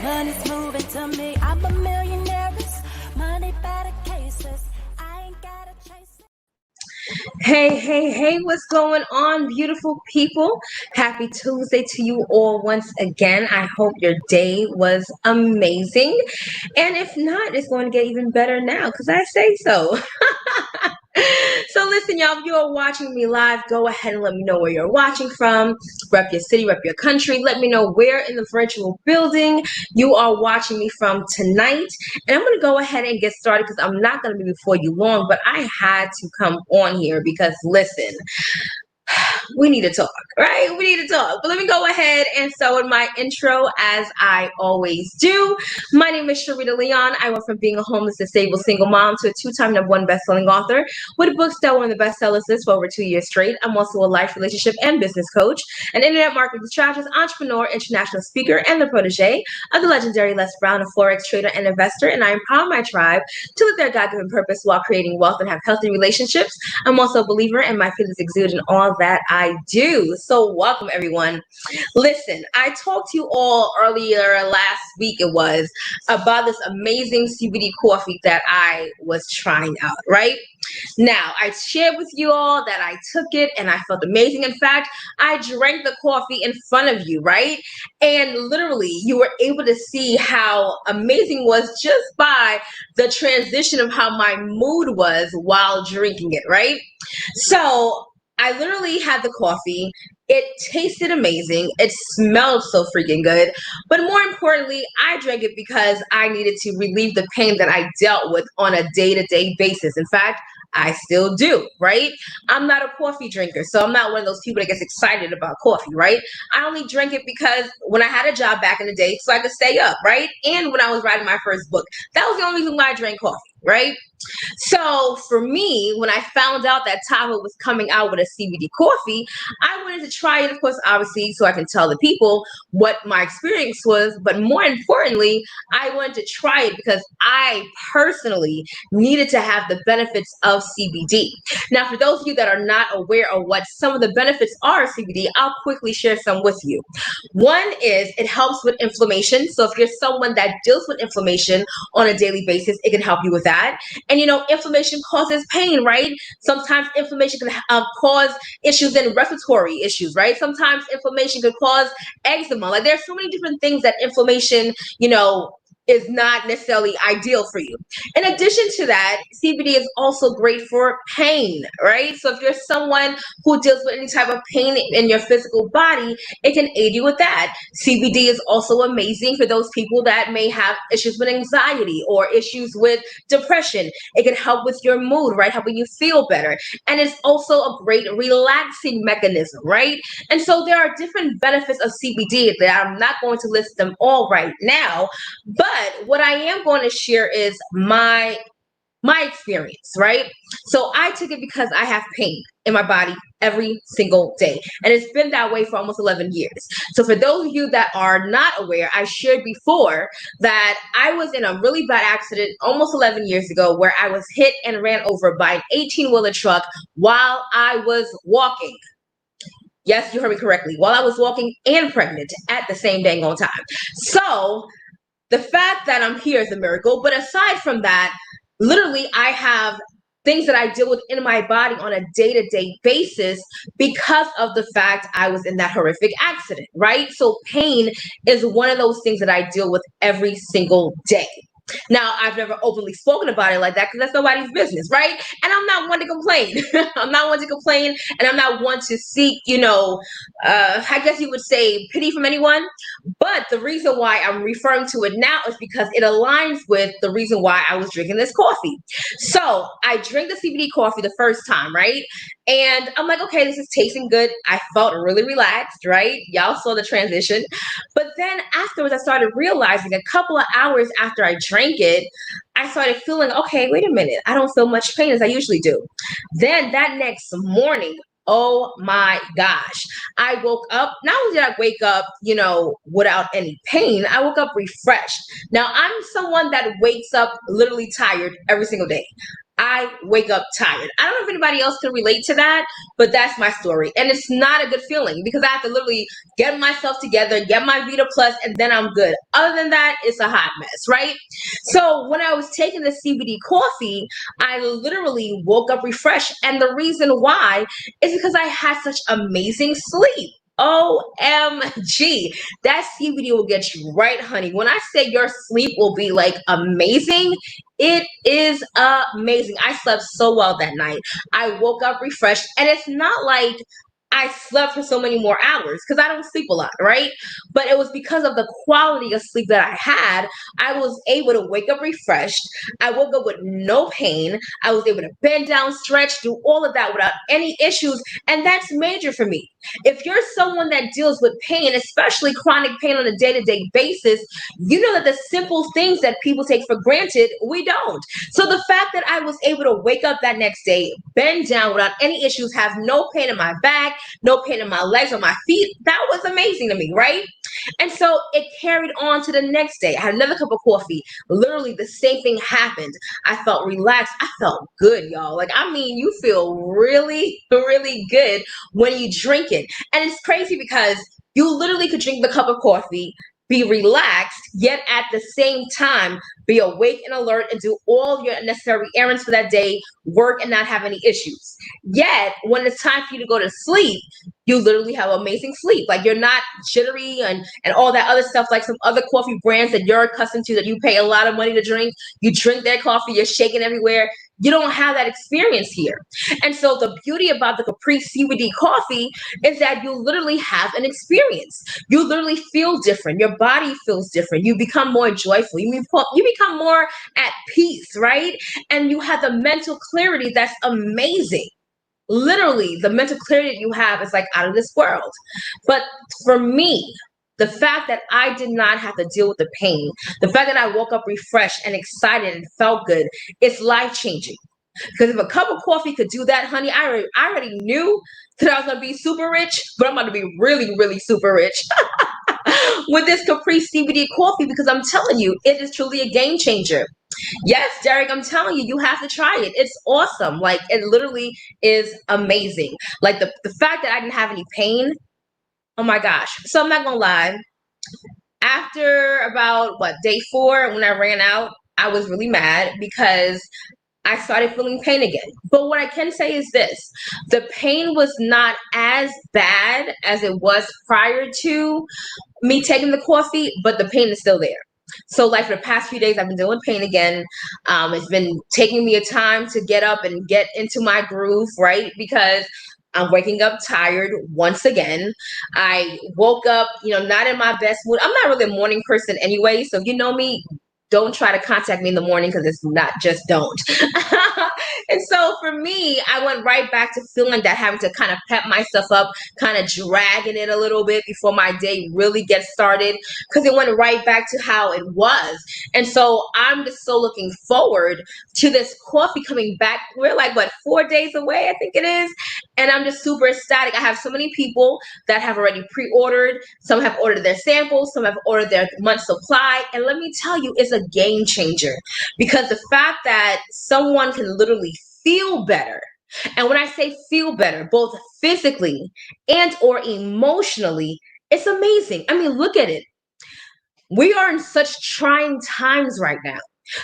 Money's moving to me. I'm a millionaire. Money better cases. I ain't gotta chase it. Hey, what's going on, beautiful people? Happy Tuesday to you all once again. I hope your day was amazing. And if not, it's going to get even better now because I say so. So listen, y'all, if you're watching me live, go ahead and let me know where you're watching from. Rep your city, rep your country. Let me know where in the virtual building you are watching me from tonight. And I'm going to go ahead and get started because I'm not going to be before you long, but I had to come on here because listen, we need to talk, right? We need to talk. But let me go ahead and so in my intro, as I always do. My name is Sharita Leon. I went from being a homeless, disabled single mom to a two-time #1 best-selling author with books that were on the bestsellers list for over 2 years straight. I'm also a life, relationship, and business coach, an internet marketing strategist, entrepreneur, international speaker, and the protege of the legendary Les Brown, a forex trader and investor. And I empower my tribe to live their God-given purpose while creating wealth and have healthy relationships. I'm also a believer, and my feelings exude in all that I do. So welcome, everyone. Listen, I talked to you all earlier last week, it was, about this amazing CBD coffee that I was trying out, right? Now, I shared with you all that I took it and I felt amazing. In fact, I drank the coffee in front of you, right? And literally, you were able to see how amazing it was just by the transition of how my mood was while drinking it, right? So I literally had the coffee. It tasted amazing. It smelled so freaking good. But more importantly, I drank it because I needed to relieve the pain that I dealt with on a day-to-day basis. In fact, I still do, right? I'm not a coffee drinker, so I'm not one of those people that gets excited about coffee, right? I only drink it because when I had a job back in the day, so I could stay up, right? And when I was writing my first book, that was the only reason why I drank coffee, right? So for me, when I found out that Tahoe was coming out with a CBD coffee, I wanted to try it, of course, obviously, so I can tell the people what my experience was. But more importantly, I wanted to try it because I personally needed to have the benefits of CBD. Now, for those of you that are not aware of what some of the benefits are of CBD, I'll quickly share some with you. One is it helps with inflammation. So if you're someone that deals with inflammation on a daily basis, it can help you with that. And you know, inflammation causes pain, right? Sometimes inflammation can cause issues in respiratory issues, right? Sometimes inflammation could cause eczema. Like there's so many different things that inflammation, is not necessarily ideal for you. In addition to that, CBD is also great for pain, right? So if you're someone who deals with any type of pain in your physical body, it can aid you with that. CBD is also amazing for those people that may have issues with anxiety or issues with depression. It can help with your mood, right? Helping you feel better. And it's also a great relaxing mechanism, right? And so there are different benefits of CBD that I'm not going to list them all right now, but what I am going to share is my experience, right? So I took it because I have pain in my body every single day. And it's been that way for almost 11 years. So for those of you that are not aware, I shared before that I was in a really bad accident almost 11 years ago where I was hit and ran over by an 18-wheeler truck while I was walking. Yes, you heard me correctly. While I was walking and pregnant at the same dang on time. So the fact that I'm here is a miracle. But aside from that, literally, I have things that I deal with in my body on a day-to-day basis because of the fact I was in that horrific accident, right? So pain is one of those things that I deal with every single day. Now, I've never openly spoken about it like that because that's nobody's business, right? And I'm not one to complain. I'm not one to complain, and I'm not one to seek, I guess you would say pity from anyone. But the reason why I'm referring to it now is because it aligns with the reason why I was drinking this coffee. So I drank the CBD coffee the first time, right? And I'm like, okay, this is tasting good. I felt really relaxed, right? Y'all saw the transition. But then afterwards, I started realizing a couple of hours after I drank it, I started feeling, okay, wait a minute. I don't feel much pain as I usually do. Then that next morning, oh my gosh. I woke up, not only did I wake up, without any pain, I woke up refreshed. Now, I'm someone that wakes up literally tired every single day. I wake up tired. I don't know if anybody else can relate to that, but that's my story. And it's not a good feeling because I have to literally get myself together, get my Vita Plus, and then I'm good. Other than that, it's a hot mess, right? So when I was taking the CBD coffee, I literally woke up refreshed. And the reason why is because I had such amazing sleep. OMG. That CBD will get you right, honey. When I say your sleep will be like amazing, it is amazing. I slept so well that night. I woke up refreshed, and it's not like I slept for so many more hours because I don't sleep a lot, right? But it was because of the quality of sleep that I had. I was able to wake up refreshed. I woke up with no pain. I was able to bend down, stretch, do all of that without any issues. And that's major for me. If you're someone that deals with pain, especially chronic pain on a day to day basis, you know that the simple things that people take for granted, we don't. So the fact that I was able to wake up that next day, bend down without any issues, have no pain in my back, no pain in my legs or my feet, that was amazing to me, right? And so it carried on to the next day. I had another cup of coffee. Literally, the same thing happened. I felt relaxed. I felt good, y'all. Like, I mean, you feel really, really good when you drink it. And it's crazy because you literally could drink the cup of coffee, be relaxed, yet at the same time be awake and alert and do all your necessary errands for that day, work and not have any issues. Yet, when it's time for you to go to sleep, you literally have amazing sleep. Like you're not jittery and all that other stuff like some other coffee brands that you're accustomed to that you pay a lot of money to drink. You drink their coffee, you're shaking everywhere. You don't have that experience here. And so the beauty about the Capri CBD coffee is that you literally have an experience. You literally feel different. Your body feels different. You become more joyful. You become more at peace, right? And you have the mental clarity that's amazing. Literally, the mental clarity that you have is like out of this world. But for me, the fact that I did not have to deal with the pain, the fact that I woke up refreshed and excited and felt good, it's life changing. Because if a cup of coffee could do that, honey, I already knew that I was gonna be super rich, but I'm gonna be really, really super rich with this Capri CBD coffee because I'm telling you, it is truly a game changer. Yes, Derek, I'm telling you, you have to try it. It's awesome. Like it literally is amazing. Like the fact that I didn't have any pain, oh my gosh. So I'm not gonna lie. After about what day 4, when I ran out, I was really mad because I started feeling pain again. But what I can say is this: the pain was not as bad as it was prior to me taking the coffee, but the pain is still there. So, like for the past few days, I've been dealing with pain again. It's been taking me a time to get up and get into my groove, right? Because I'm waking up tired once again. I woke up, not in my best mood. I'm not really a morning person anyway. So, you know me, don't try to contact me in the morning because it's not just don't. And so for me, I went right back to feeling that, having to kind of pep myself up, kind of dragging it a little bit before my day really gets started because it went right back to how it was. And so I'm just so looking forward to this coffee coming back. We're like, what, 4 days away, I think it is. And I'm just super ecstatic. I have so many people that have already pre-ordered. Some have ordered their samples, some have ordered their month supply. And let me tell you, it's a game changer because the fact that someone can literally feel better. And when I say feel better, both physically and or emotionally, it's amazing. I mean, look at it. We are in such trying times right now.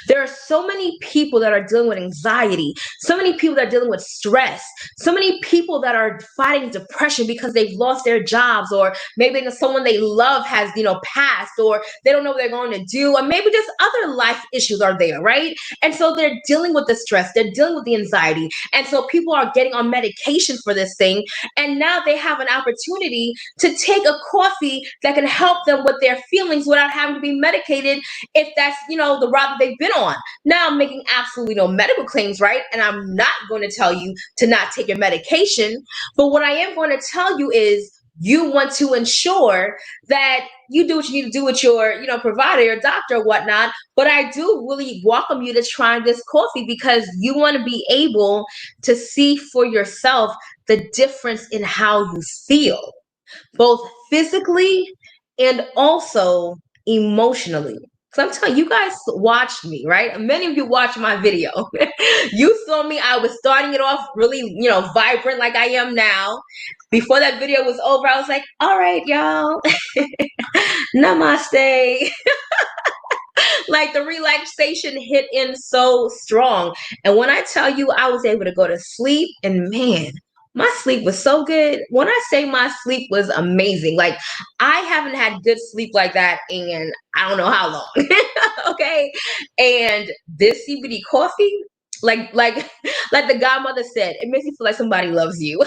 There are so many people that are dealing with anxiety, so many people that are dealing with stress, so many people that are fighting depression because they've lost their jobs, or maybe someone they love has, passed, or they don't know what they're going to do, or maybe just other life issues are there, right? And so they're dealing with the stress, they're dealing with the anxiety. And so people are getting on medication for this thing. And now they have an opportunity to take a coffee that can help them with their feelings without having to be medicated if that's the route that they've been on. Now I'm making absolutely no medical claims, right? And I'm not going to tell you to not take your medication. But what I am going to tell you is you want to ensure that you do what you need to do with your provider, your doctor, or whatnot. But I do really welcome you to try this coffee because you want to be able to see for yourself the difference in how you feel, both physically and also emotionally. So I'm telling you, you guys watched me, right? Many of you watched my video. You saw me. I was starting it off really, vibrant like I am now. Before that video was over, I was like, all right, y'all. Namaste. Like the relaxation hit in so strong. And when I tell you I was able to go to sleep, and man, my sleep was so good. When I say my sleep was amazing, like I haven't had good sleep like that in I don't know how long. Okay. And this CBD coffee, like like the godmother said, it makes you feel like somebody loves you.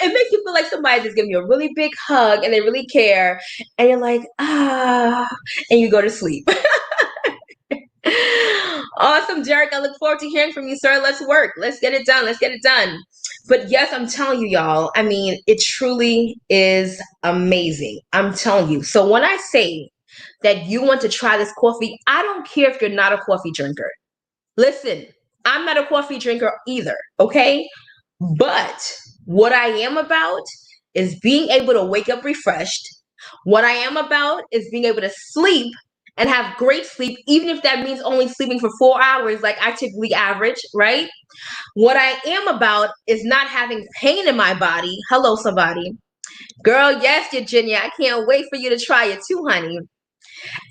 It makes you feel like somebody just giving you a really big hug and they really care. And you're like, and you go to sleep. Awesome, Derek. I look forward to hearing from you, sir. Let's work. Let's get it done. Let's get it done. But yes, I'm telling you, y'all, I mean, it truly is amazing. I'm telling you. So when I say that you want to try this coffee, I don't care if you're not a coffee drinker. Listen, I'm not a coffee drinker either, okay? But what I am about is being able to wake up refreshed. What I am about is being able to sleep and have great sleep, even if that means only sleeping for 4 hours, like I typically average, right? What I am about is not having pain in my body. Hello, somebody. Girl, yes, Virginia, I can't wait for you to try it too, honey.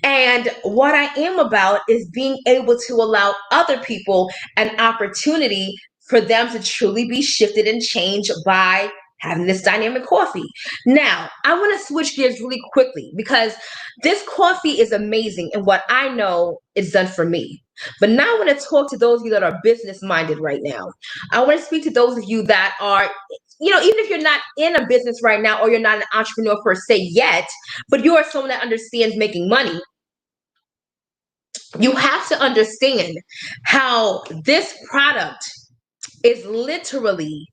And what I am about is being able to allow other people an opportunity for them to truly be shifted and changed by having this dynamic coffee. Now, I want to switch gears really quickly because this coffee is amazing and what I know it's done for me. But now I want to talk to those of you that are business minded right now. I want to speak to those of you that are, even if you're not in a business right now or you're not an entrepreneur per se yet, but you are someone that understands making money. You have to understand how this product is literally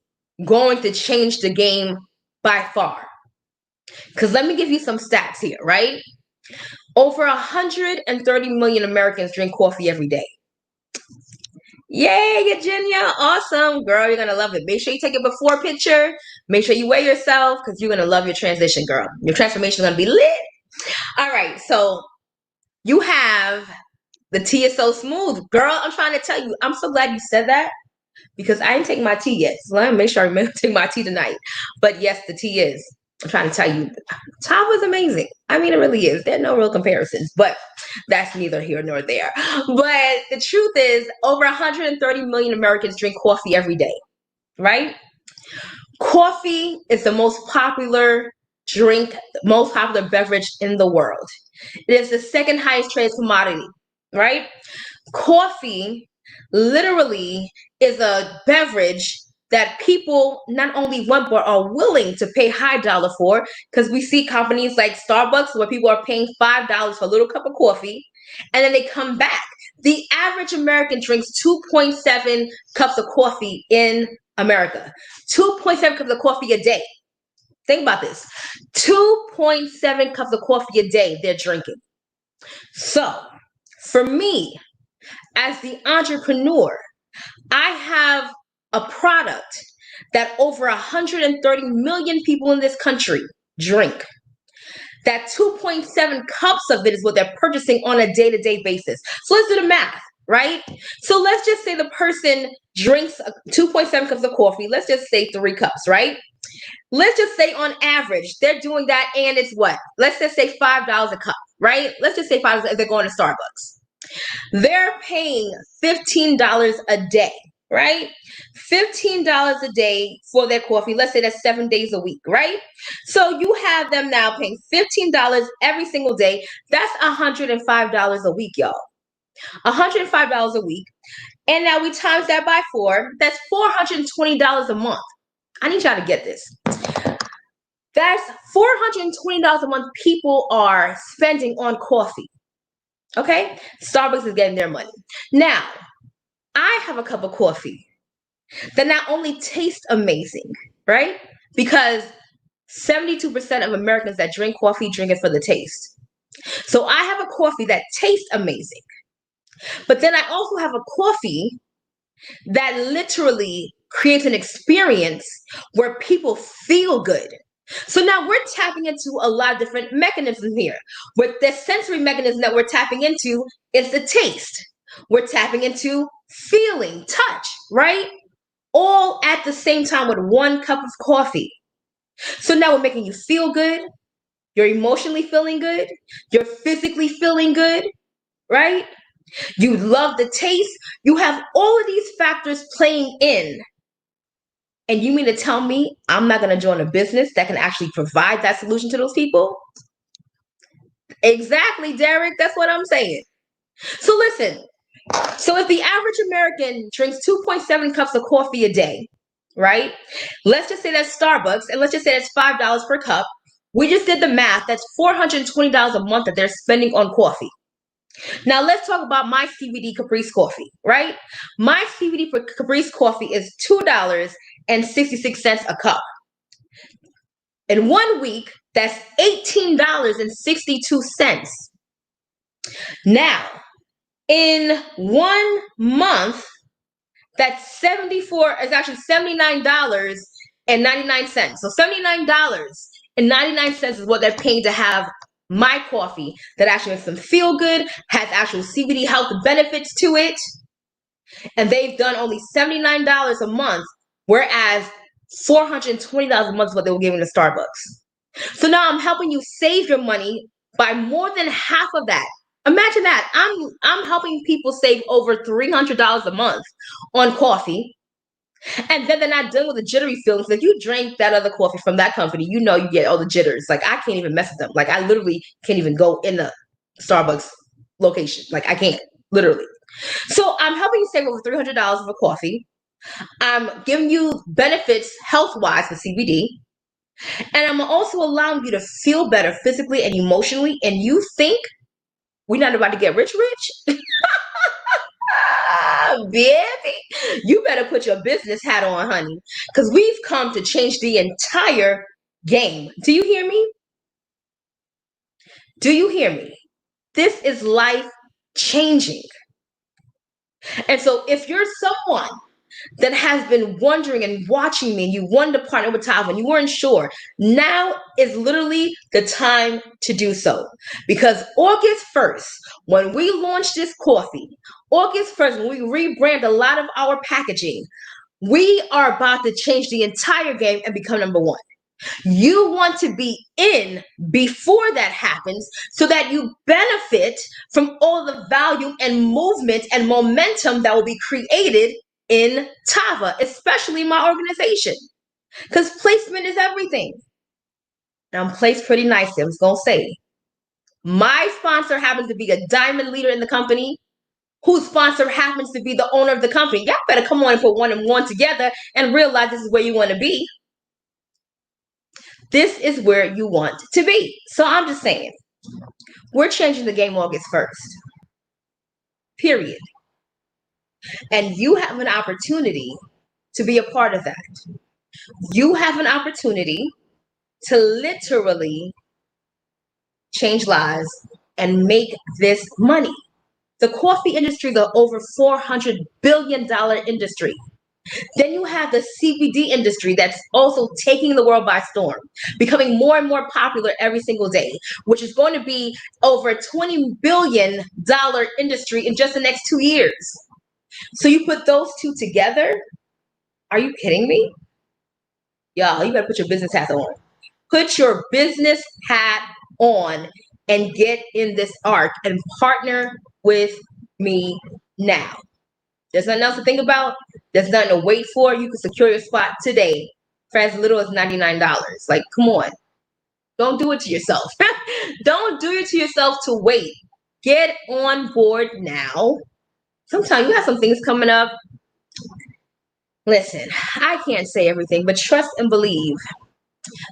going to change the game by far. Because let me give you some stats here, right? Over 130 million Americans drink coffee every day. Yay, Virginia. Awesome. Girl, you're going to love it. Make sure you take a before picture. Make sure you weigh yourself because you're going to love your transition, girl. Your transformation is going to be lit. All right. So you have the tea is so smooth. Girl, I'm trying to tell you, I'm so glad you said that because I didn't take my tea yet. So let me make sure I remember to take my tea tonight. But yes, the tea is. I'm trying to tell you, Tom was amazing. I mean, it really is. There are no real comparisons, but that's neither here nor there. But the truth is, over 130 million Americans drink coffee every day, right? Coffee is the most popular drink, most popular beverage in the world. It is the second highest traded commodity, right? Coffee literally is a beverage that people not only want but are willing to pay high dollar for, because we see companies like Starbucks where people are paying $5 for a little cup of coffee and then they come back. The average American drinks 2.7 cups of coffee in America. 2.7 cups of coffee a day. Think about this. 2.7 cups of coffee a day they're drinking. So for me, as the entrepreneur, I have a product that over 130 million people in this country drink. That 2.7 cups of it is what they're purchasing on a day-to-day basis. So let's do the math, right? So let's just say the person drinks 2.7 cups of coffee. Let's just say 3 cups, right? Let's just say on average, they're doing that and it's what? Let's just say $5 a cup, right? Let's just say $5 if they're going to Starbucks. They're paying $15 a day, right? $15 a day for their coffee. Let's say that's 7 days a week, right? So you have them now paying $15 every single day. That's $105 a week, y'all. $105 a week. And now we times that by 4. That's $420 a month. I need y'all to get this. That's $420 a month people are spending on coffee. Okay? Starbucks is getting their money. Now, I have a cup of coffee that not only tastes amazing, right? Because 72% of Americans that drink coffee drink it for the taste. So I have a coffee that tastes amazing. But then I also have a coffee that literally creates an experience where people feel good. So now we're tapping into a lot of different mechanisms here. With the sensory mechanism that we're tapping into is the taste. We're tapping into feeling, touch, right? All at the same time with one cup of coffee. So now we're making you feel good. You're emotionally feeling good. You're physically feeling good, right? You love the taste. You have all of these factors playing in. And you mean to tell me I'm not going to join a business that can actually provide that solution to those people? Exactly, Derek. That's what I'm saying. So listen. So if the average American drinks 2.7 cups of coffee a day, right? Let's just say that's Starbucks, and let's just say that's $5 per cup. We just did the math. That's $420 a month that they're spending on coffee. Now let's talk about my CBD Caprice coffee, right? My CBD Caprice coffee is $2.66 a cup. In 1 week, that's $18.62. Now, in 1 month, that's 74 is actually $79.99. So $79.99 is what they're paying to have my coffee that actually makes them feel good, has actual CBD health benefits to it. And they've done only $79 a month, whereas $420 a month is what they were giving to Starbucks. So now I'm helping you save your money by more than half of that. Imagine that. I'm helping people save over $300 a month on coffee. And then they're not dealing with the jittery feelings. Like you drink that other coffee from that company, you know you get all the jitters. Like I can't even mess with them. Like I literally can't even go in the Starbucks location. Like I can't, literally. So I'm helping you save over $300 for coffee. I'm giving you benefits health-wise for CBD. And I'm also allowing you to feel better physically and emotionally. And you think we're not about to get rich? Baby, you better put your business hat on, honey, because we've come to change the entire game. Do you hear me? Do you hear me? This is life changing. And so if you're someone that has been wondering and watching me, you wanted to partner with Tava and you weren't sure, now is literally the time to do so. Because August 1st, when we launch this coffee, August 1st, when we rebrand a lot of our packaging, we are about to change the entire game and become number one. You want to be in before that happens so that you benefit from all the value and movement and momentum that will be created in Tava, especially my organization. Because placement is everything. And I'm placed pretty nicely, I'm just going to say. My sponsor happens to be a diamond leader in the company, whose sponsor happens to be the owner of the company. Y'all better come on and put one and one together and realize this is where you want to be. This is where you want to be. So I'm just saying, we're changing the game August 1st. Period. And you have an opportunity to be a part of that. You have an opportunity to literally change lives and make this money. The coffee industry is an over $400 billion industry. Then you have the CBD industry that's also taking the world by storm, becoming more and more popular every single day, which is going to be over a $20 billion industry in just the next 2 years. So you put those two together, are you kidding me? Y'all, you better put your business hat on. Put your business hat on and get in this arc and partner with me now. There's nothing else to think about. There's nothing to wait for. You can secure your spot today for as little as $99. Like, come on. Don't do it to yourself. Don't do it to yourself to wait. Get on board now. Sometimes you have some things coming up. Listen, I can't say everything, but trust and believe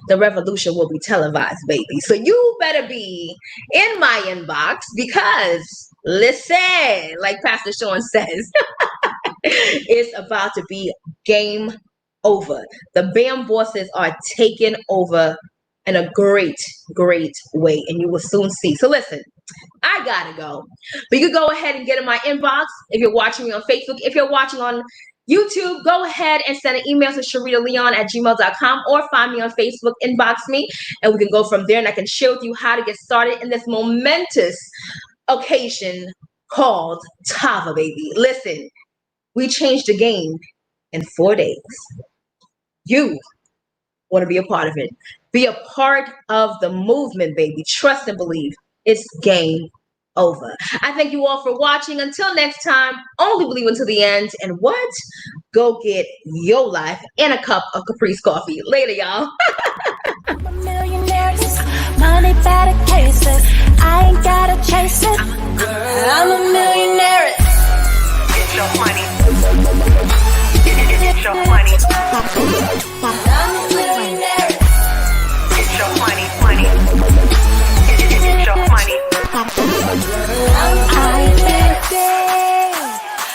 the revolution will be televised, baby. So you better be in my inbox because, listen, like Pastor Sean says, it's about to be game over. The BAM bosses are taking over in a great, great way, and you will soon see. So listen, I gotta go. But you can go ahead and get in my inbox if you're watching me on Facebook. If you're watching on YouTube, go ahead and send an email to sharitaleon@gmail.com or find me on Facebook, inbox me, and we can go from there and I can share with you how to get started in this momentous occasion called Tava, baby. Listen, we changed the game in 4 days. You want to be a part of it. Be a part of the movement, baby. Trust and believe. It's game over. I thank you all for watching. Until next time, only believe until the end. And what? Go get your life and a cup of Caprice coffee. Later, y'all. I'm a millionaire, money better cases. I ain't gotta chase it.